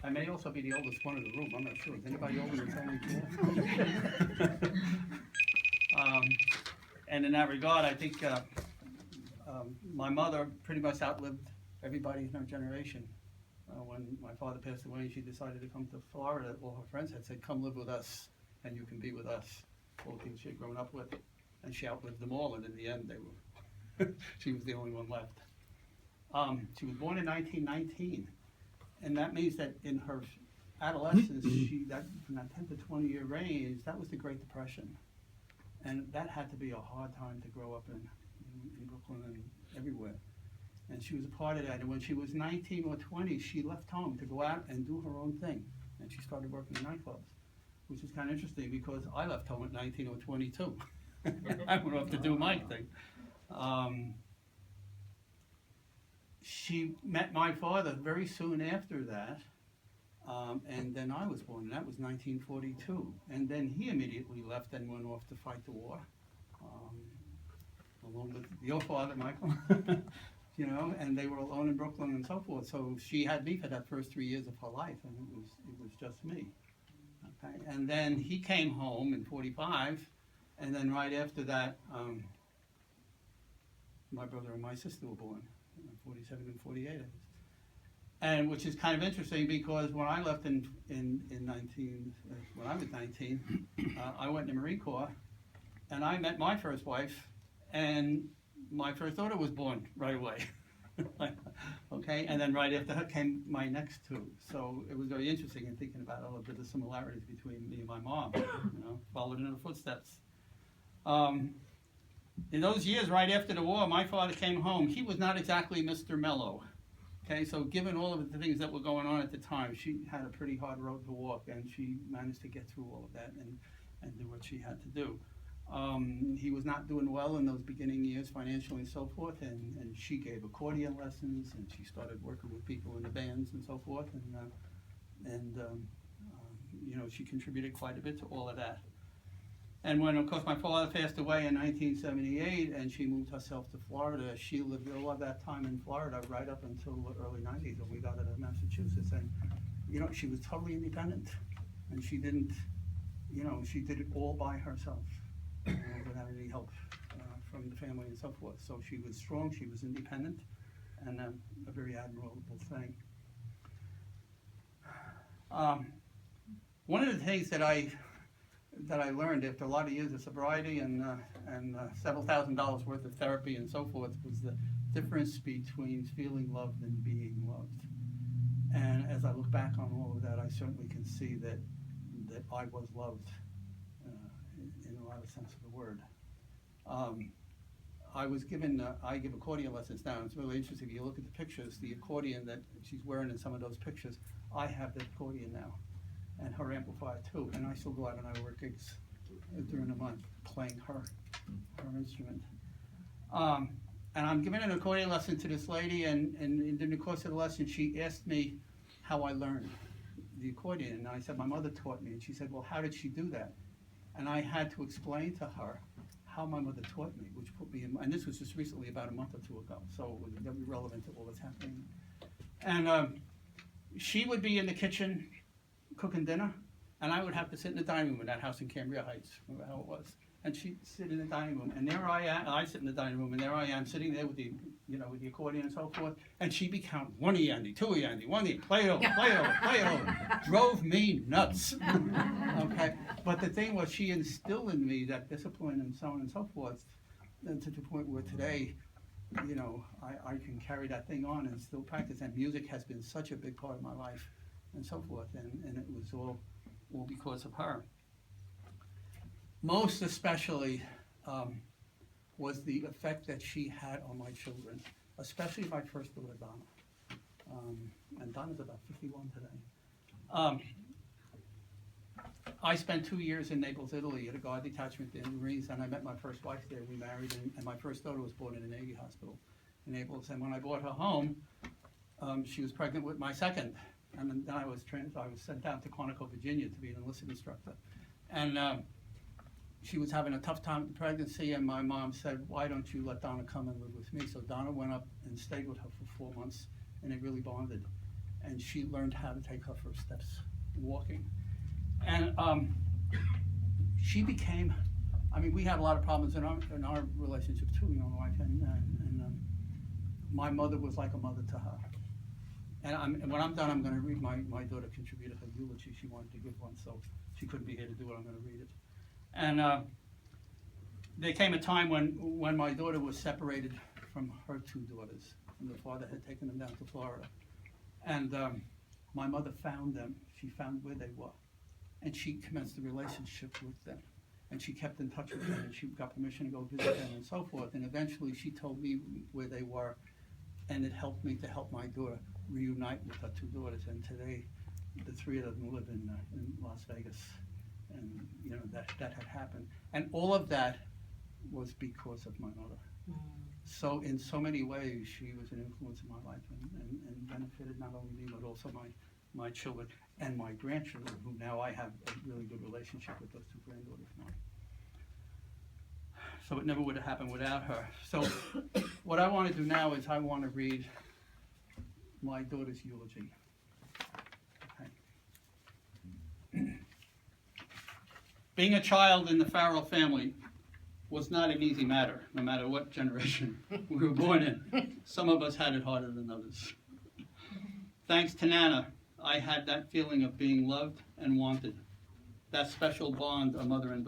I may also be the oldest one in the room, I'm not sure. Is anybody older than 24? And in that regard, I think my mother pretty much outlived everybody in her generation. When my father passed away, she decided to come to Florida. All her friends had said, "Come live with us, and you can be with us." All the people she had grown up with, and she outlived them all. And in the end, they were she was the only one left. She was born in 1919, and that means that in her adolescence, from that 10 to 20-year range, that was the Great Depression, and that had to be a hard time to grow up in Brooklyn and everywhere. And she was a part of that. And when she was 19 or 20, she left home to go out and do her own thing, and she started working in nightclubs, which is kind of interesting because I left home at 19 or 20 too. I went off to do my thing. She met my father very soon after that, and then I was born, and that was 1942. And then he immediately left and went off to fight the war, along with your father, Michael, you know, and they were alone in Brooklyn and so forth. So she had me for that first 3 years of her life, and it was just me. Okay, and then he came home in 45, and then right after that, my brother and my sister were born. 47 and 48, and which is kind of interesting because when I left in 19, when I was 19, I went in the Marine Corps, and I met my first wife, and my first daughter was born right away. Okay, and then right after her came my next two. So it was very interesting in thinking about all of the similarities between me and my mom. You know, followed in her footsteps. In those years right after the war, my father came home. He was not exactly Mr. Mellow. Okay, so given all of the things that were going on at the time, she had a pretty hard road to walk, and she managed to get through all of that and do what she had to do. He was not doing well in those beginning years financially and so forth, and she gave accordion lessons, and she started working with people in the bands and so forth, and you know, she contributed quite a bit to all of that. And when, of course, my father passed away in 1978, and she moved herself to Florida, she lived all of that time in Florida right up until the early 90s when we got out of Massachusetts. And, you know, she was totally independent, and she didn't, you know, she did it all by herself, without any help from the family and so forth. So she was strong, she was independent, and a very admirable thing. One of the things that I learned after a lot of years of sobriety and several $1,000s worth of therapy and so forth was the difference between feeling loved and being loved. And as I look back on all of that, I certainly can see that I was loved in a lot of sense of the word. I was given, I give accordion lessons now. It's really interesting. If you look at the pictures, the accordion that she's wearing in some of those pictures, I have the accordion now. And her amplifier too, and I still go out and I work gigs during the month playing her instrument. And I'm giving an accordion lesson to this lady, and in the course of the lesson, she asked me how I learned the accordion, and I said my mother taught me, and she said, well, how did she do that? And I had to explain to her how my mother taught me, which put me in, and this was just recently, about a month or two ago, so it was very relevant to what was happening. And she would be in the kitchen cooking dinner, and I would have to sit in the dining room in that house in Cambria Heights, remember how it was. And she'd sit in the dining room, and there I am, I sit in the dining room, and there I am sitting there with the, you know, with the accordion and so forth, and she'd be counting, 1 Yandy, 2 Yandy, 1 Yandy, play it over, play it over, play it over. Drove me nuts. Okay, but the thing was, she instilled in me that discipline and so on and so forth, and to the point where today, you know, I can carry that thing on and still practice, and music has been such a big part of my life and so forth, and it was all because of her. Most especially was the effect that she had on my children, especially my first daughter, Donna. And Donna's about 51 today. I spent 2 years in Naples, Italy at a guard detachment in the Marines, and I met my first wife there. We married, and my first daughter was born in a Navy hospital in Naples. And when I brought her home, she was pregnant with my second. And then I was sent down to Quantico, Virginia to be an enlisted instructor. And she was having a tough time with the pregnancy, and my mom said, why don't you let Donna come and live with me? So Donna went up and stayed with her for 4 months, and they really bonded. and she learned how to take her first steps walking. And she became, I mean, we had a lot of problems in our relationship too, you know, my wife, and my mother was like a mother to her. And when I'm done, I'm going to read my daughter contributed her eulogy. She wanted to give one, so she couldn't be here to do it. I'm going to read it. And there came a time when my daughter was separated from her two daughters, and the father had taken them down to Florida. And my mother found them. She found where they were, and she commenced a relationship with them. And she kept in touch with them, and she got permission to go visit them and so forth. And eventually she told me where they were, and it helped me to help my daughter reunite with her two daughters. And today, the three of them live in Las Vegas. And, you know, that had happened. And all of that was because of my mother. Mm. So in so many ways, she was an influence in my life and benefited not only me, but also my children and my grandchildren, who now I have a really good relationship with those two granddaughters now. So it never would have happened without her. So what I want to do now is I want to read my daughter's eulogy. Okay. Being a child in the Farrell family was not an easy matter, no matter what generation we were born in. Some of us had it harder than others. Thanks to Nana, I had that feeling of being loved and wanted, that special bond a mother and daughter